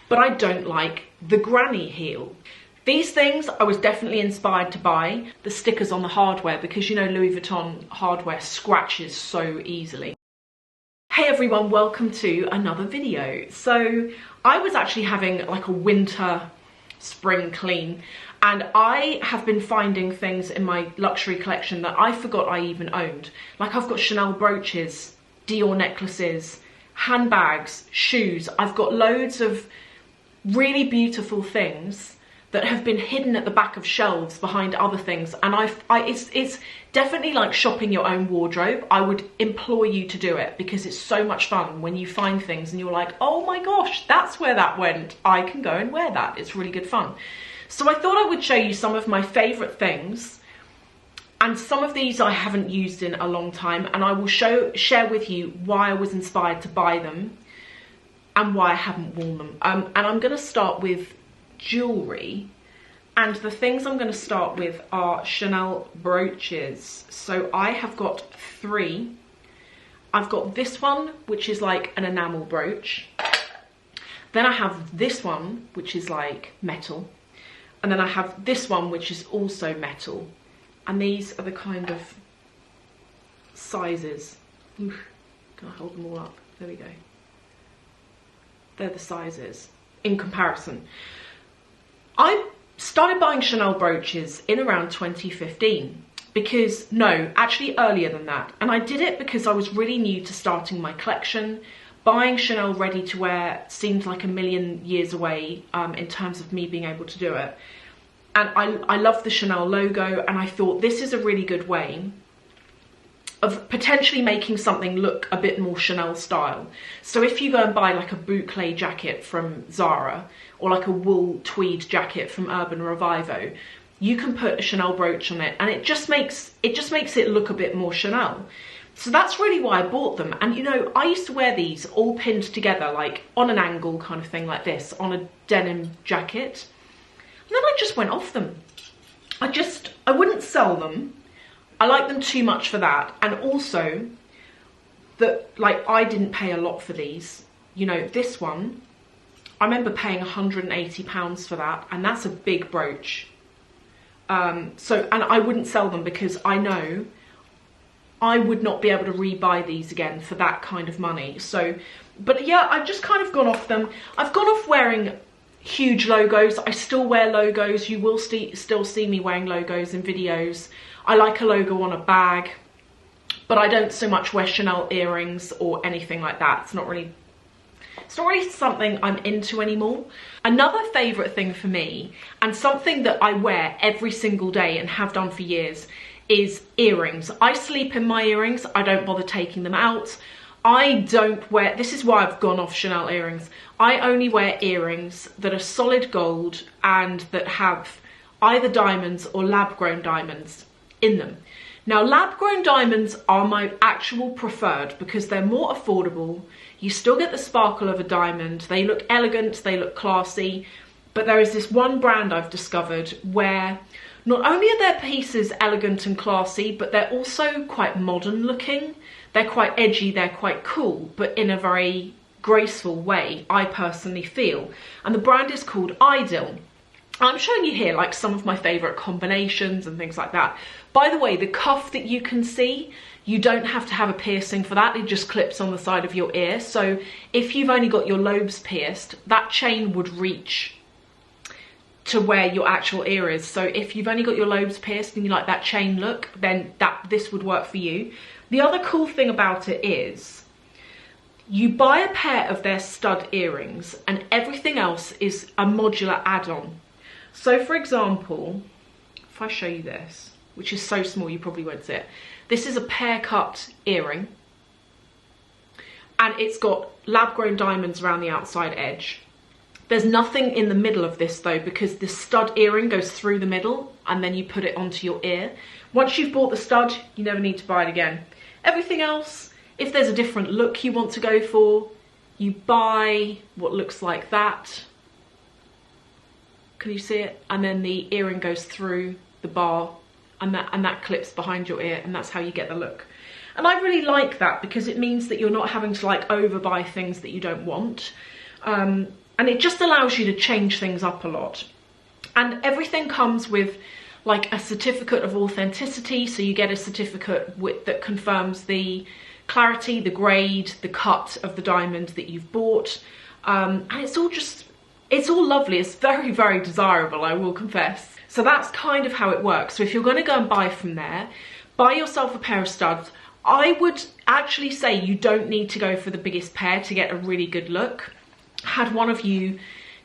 but I don't like the granny heel. These things I was definitely inspired to buy. The stickers on the hardware, because you know Louis Vuitton hardware scratches so easily. Hey everyone, welcome to another video. So I was actually having like a winter spring clean, and I have been finding things in my luxury collection that I forgot I even owned. Like I've got Chanel brooches, Dior necklaces, handbags, shoes. I've got loads of really beautiful things that have been hidden at the back of shelves behind other things, and it's definitely like shopping your own wardrobe. I would implore you to do it because it's so much fun when you find things and you're like, oh my gosh, that's where that went. I can go and wear that. It's really good fun. So I thought I would show you some of my favorite things, and some of these I haven't used in a long time, and I will share with you why I was inspired to buy them and why I haven't worn them. And I'm going to start with jewelry, and the things I'm going to start with are Chanel brooches. So I have got three. I've got this one, which is like an enamel brooch. Then I have this one, which is like metal. And then I have this one, which is also metal. And these are the kind of sizes. Oof, can I hold them all up? There we go. They're the sizes in comparison. I started buying Chanel brooches in around 2015 because, no, actually earlier than that. And I did it because I was really new to starting my collection. Buying Chanel ready to wear seemed like a million years away in terms of me being able to do it. And I love the Chanel logo, and I thought this is a really good way of potentially making something look a bit more Chanel style. So if you go and buy like a boucle jacket from Zara, or like a wool tweed jacket from Urban Revivo, you can put a Chanel brooch on it, and it just makes it look a bit more Chanel. So that's really why I bought them. And you know, I used to wear these all pinned together, like on an angle kind of thing like this, on a denim jacket. And then I just went off them. I wouldn't sell them. I like them too much for that. And also that, like, I didn't pay a lot for these. You know, this one, I remember paying £180 for that, and that's a big brooch. And I wouldn't sell them because I know I would not be able to rebuy these again for that kind of money. So, but yeah, I've just kind of gone off them. I've gone off wearing huge logos. I still wear logos. You will still see me wearing logos in videos. I like a logo on a bag, but I don't so much wear Chanel earrings or anything like that. It's not really something I'm into anymore. Another favourite thing for me, and something that I wear every single day and have done for years, is earrings. I sleep in my earrings. I don't bother taking them out. I don't wear, this is why I've gone off Chanel earrings. I only wear earrings that are solid gold and that have either diamonds or lab-grown diamonds in them. Now, lab-grown diamonds are my actual preferred because they're more affordable. You still get the sparkle of a diamond. They look elegant, they look classy. But there is this one brand I've discovered where not only are their pieces elegant and classy, but they're also quite modern looking. They're quite edgy, they're quite cool, but in a very graceful way, I personally feel. And the brand is called Ideal. I'm showing you here like some of my favourite combinations and things like that. By the way, the cuff that you can see, you don't have to have a piercing for that. It just clips on the side of your ear. So if you've only got your lobes pierced, that chain would reach to where your actual ear is. So if you've only got your lobes pierced and you like that chain look, then this would work for you. The other cool thing about it is you buy a pair of their stud earrings and everything else is a modular add-on. So for example, if I show you this, which is so small you probably won't see it. This is a pear cut earring, and it's got lab-grown diamonds around the outside edge. There's nothing in the middle of this though, because the stud earring goes through the middle and then you put it onto your ear. Once you've bought the stud, you never need to buy it again. Everything else, if there's a different look you want to go for, you buy what looks like that. Can you see it? And then the earring goes through the bar and that clips behind your ear, and that's how you get the look. And I really like that because it means that you're not having to like overbuy things that you don't want. and it just allows you to change things up a lot. And everything comes with like a certificate of authenticity, so you get a certificate that confirms the clarity, the grade, the cut of the diamond that you've bought, and it's all lovely. It's very, very desirable, I will confess. So that's kind of how it works. So if you're going to go and buy from there, buy yourself a pair of studs. I would actually say you don't need to go for the biggest pair to get a really good look. I had one of you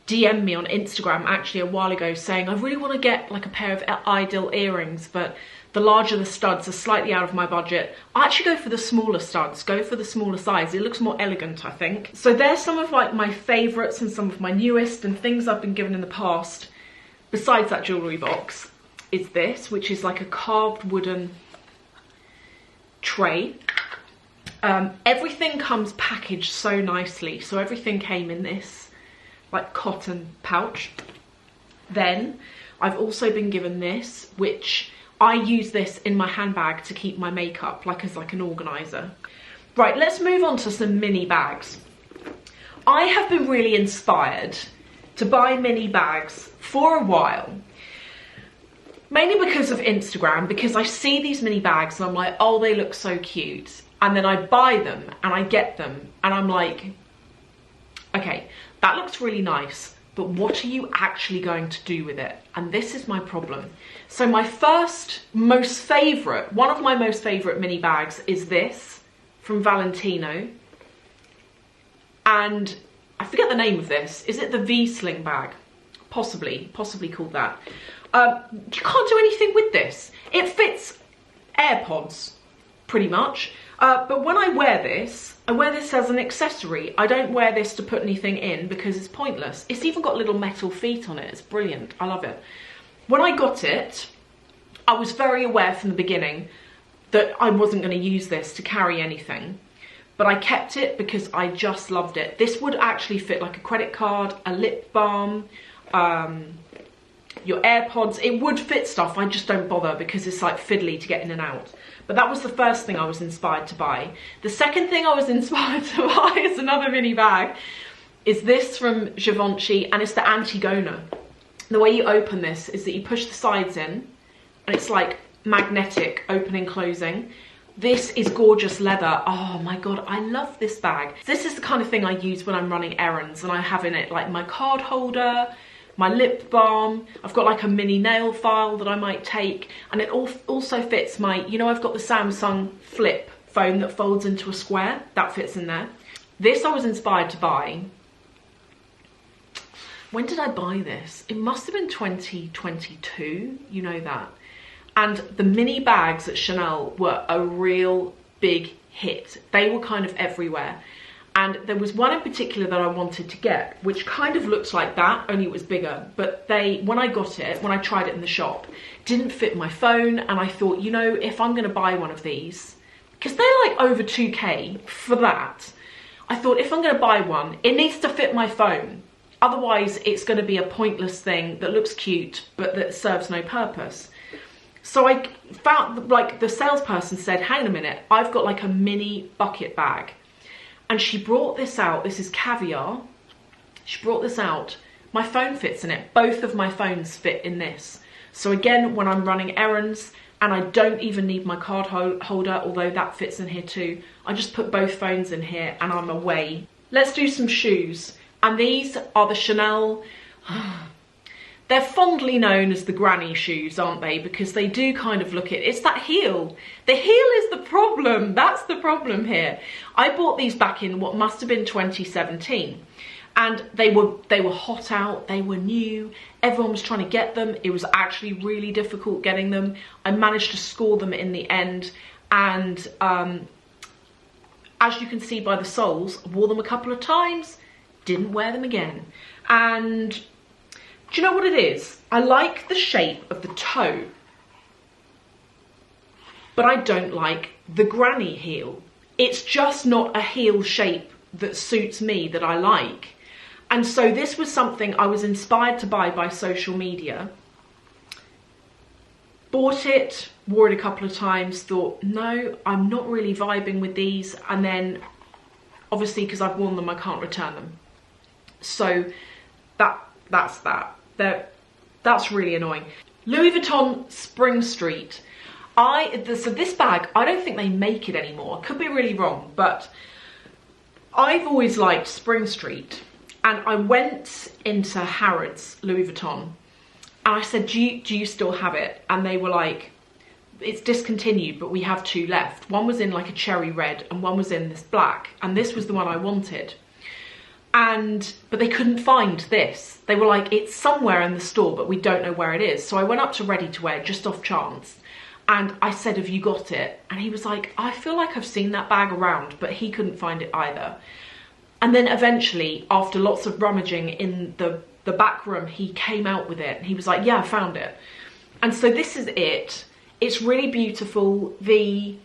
DM me on Instagram actually a while ago saying, I really want to get like a pair of Ideal earrings, but the larger the studs are slightly out of my budget. I actually go for the smaller studs, go for the smaller size. It looks more elegant, I think. So there's some of like my favorites and some of my newest and things I've been given in the past. Besides that jewellery box is this, which is like a carved wooden tray. Everything comes packaged so nicely. So everything came in this like cotton pouch. Then I've also been given this, which I use this in my handbag to keep my makeup, like as like an organizer. Right, let's move on to some mini bags. I have been really inspired to buy mini bags for a while, mainly because of Instagram, because I see these mini bags and I'm like, oh, they look so cute. And then I buy them and I get them and I'm like, okay, that looks really nice, but what are you actually going to do with it? And this is my problem. So my one of my most favorite mini bags is this from Valentino. And I forget the name of this. Is it the V-sling bag? Possibly called that. You can't do anything with this. It fits AirPods, pretty much. But when I wear this as an accessory. I don't wear this to put anything in because it's pointless. It's even got little metal feet on it. It's brilliant. I love it. When I got it, I was very aware from the beginning that I wasn't going to use this to carry anything. But I kept it because I just loved it. This would actually fit like a credit card, a lip balm, your AirPods. It would fit stuff. I just don't bother because it's like fiddly to get in and out. But that was the first thing I was inspired to buy. The second thing I was inspired to buy is another mini bag. Is this from Givenchy, and it's the Antigona. The way you open this is that you push the sides in and it's like magnetic opening, closing. This is gorgeous leather. Oh my God, I love this bag. This is the kind of thing I use when I'm running errands, and I have in it like my card holder, my lip balm. I've got like a mini nail file that I might take, and it also fits my, you know, I've got the Samsung Flip phone that folds into a square. That fits in there. This I was inspired to buy. When did I buy this? It must have been 2022, you know that. And the mini bags at Chanel were a real big hit. They were kind of everywhere. And there was one in particular that I wanted to get, which kind of looked like that, only it was bigger. But when I got it, when I tried it in the shop, didn't fit my phone. And I thought, you know, if I'm going to buy one of these, because they're like over 2K for that, I thought if I'm going to buy one, it needs to fit my phone. Otherwise, it's going to be a pointless thing that looks cute, but that serves no purpose. So I found, like, the salesperson said, hang on a minute, I've got like a mini bucket bag. And she brought this out. This is Caviar. She brought this out. My phone fits in it. Both of my phones fit in this. So again, when I'm running errands and I don't even need my card holder, although that fits in here too, I just put both phones in here and I'm away. Let's do some shoes. And these are the Chanel. They're fondly known as the granny shoes, aren't they? Because they do kind of look it's that heel. The heel is the problem. That's the problem here. I bought these back in what must have been 2017. And they were hot out, they were new, everyone was trying to get them. It was actually really difficult getting them. I managed to score them in the end, and as you can see by the soles, I wore them a couple of times, didn't wear them again. And do you know what it is? I like the shape of the toe, but I don't like the granny heel. It's just not a heel shape that suits me, that I like. And so this was something I was inspired to buy by social media. Bought it, wore it a couple of times, thought, no, I'm not really vibing with these. And then, obviously, because I've worn them, I can't return them. So that's that. That's really annoying. Louis Vuitton Spring Street. So this bag, I don't think they make it anymore. I could be really wrong, but I've always liked Spring Street. And I went into Harrods, Louis Vuitton, and I said, do you still have it? And they were like, it's discontinued, but we have 2 left. One was in like a cherry red and one was in this black. And this was the one I wanted. But they couldn't find this. They were like, it's somewhere in the store, but we don't know where it is. So I went up to Ready to Wear just off chance. And I said, have you got it? And he was like, I feel like I've seen that bag around, but he couldn't find it either. And then eventually, after lots of rummaging in the back room, he came out with it. And he was like, yeah, I found it. And so this is it. It's really beautiful. The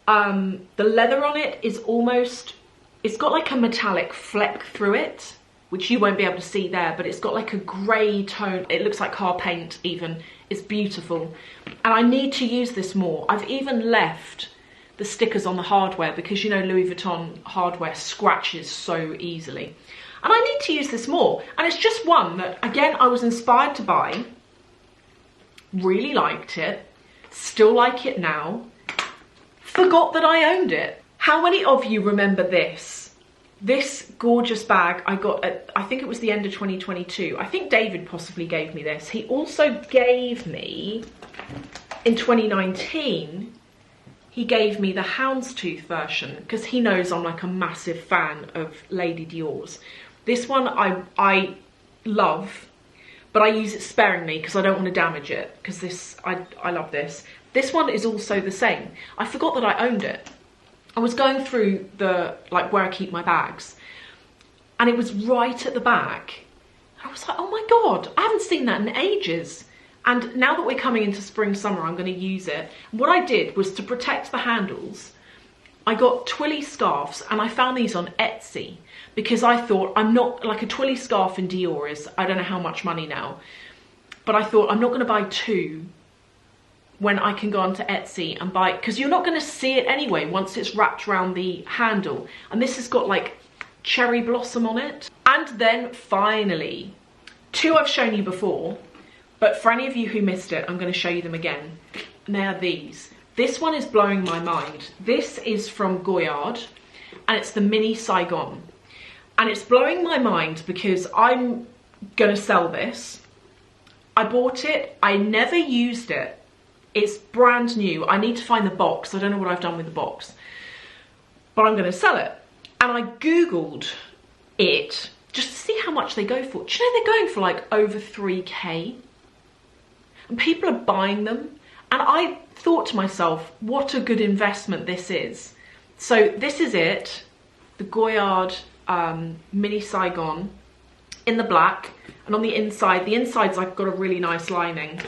leather on it is almost, it's got like a metallic fleck through it, which you won't be able to see there, but it's got like a grey tone. It looks like car paint even. It's beautiful. And I need to use this more. I've even left the stickers on the hardware because, you know, Louis Vuitton hardware scratches so easily. And I need to use this more. And it's just one that, again, I was inspired to buy. Really liked it. Still like it now. Forgot that I owned it. How many of you remember this? This gorgeous bag I got at, I think it was the end of 2022. I think David possibly gave me this. He also gave me, in 2019, he gave me the houndstooth version because he knows I'm like a massive fan of Lady Dior's. This one I love, but I use it sparingly because I don't want to damage it, because this, I love this. This one is also the same. I forgot that I owned it. I was going through the, like, where I keep my bags, and it was right at the back. I was like, oh my God, I haven't seen that in ages. And now that we're coming into spring, summer, I'm going to use it. What I did was, to protect the handles, I got twilly scarves, and I found these on Etsy because I thought, I'm not, like, a twilly scarf in Dior is, I don't know how much money now, but I thought I'm not going to buy 2 when I can go onto Etsy and buy, because you're not going to see it anyway once it's wrapped around the handle. And this has got like cherry blossom on it. And then finally, 2 I've shown you before, but for any of you who missed it, I'm going to show you them again. And they are these. This one is blowing my mind. This is from Goyard, and it's the mini Saigon. And it's blowing my mind because I'm going to sell this. I bought it, I never used it. It's brand new. I need to find the box. I don't know what I've done with the box, but I'm going to sell it. And I Googled it just to see how much they go for. Do you know they're going for like over 3K? And people are buying them. And I thought to myself, what a good investment this is. So this is it. The Goyard mini Saigon in the black. And on the inside's like got a really nice lining.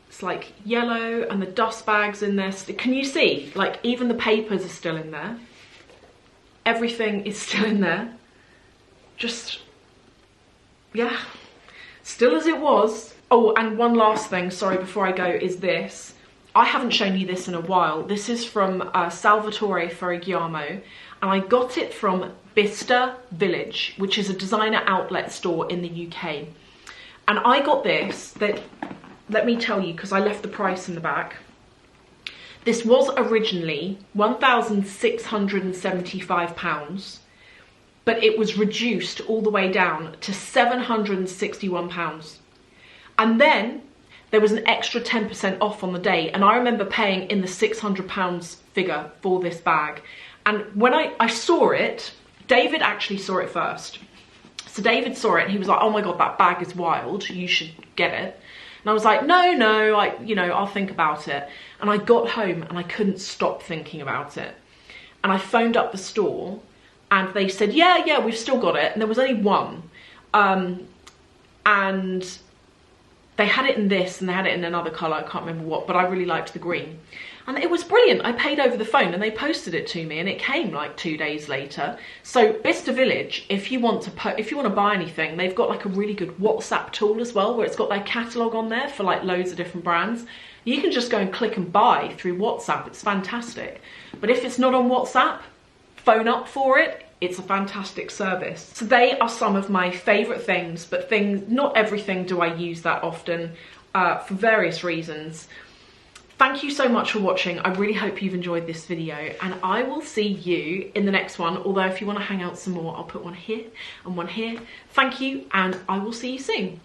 It's like yellow, and the dust bags in there. Can you see? Like, even the papers are still in there. Everything is still in there. Just, yeah, still as it was. Oh, and one last thing, sorry, before I go, is this. I haven't shown you this in a while. This is from Salvatore Ferragamo, and I got it from Bicester Village, which is a designer outlet store in the UK. And I got this, let me tell you, because I left the price in the back. This was originally £1,675, but it was reduced all the way down to £761. And then there was an extra 10% off on the day. And I remember paying in the £600 figure for this bag. And when I saw it, David actually saw it first. So David saw it and he was like, oh my God, that bag is wild. You should get it. And I was like, no, I'll think about it. And I got home and I couldn't stop thinking about it. And I phoned up the store and they said, yeah, we've still got it. And there was only one. And they had it in this and they had it in another colour, I can't remember what, but I really liked the green. And it was brilliant. I paid over the phone and they posted it to me and it came like 2 days later. So Bicester Village, if you want to buy anything, they've got like a really good WhatsApp tool as well, where it's got their catalogue on there for like loads of different brands. You can just go and click and buy through WhatsApp. It's fantastic. But if it's not on WhatsApp, phone up for it. It's a fantastic service. So they are some of my favourite things, but not everything do I use that often for various reasons. Thank you so much for watching. I really hope you've enjoyed this video, and I will see you in the next one. Although if you want to hang out some more, I'll put one here and one here. Thank you, and I will see you soon.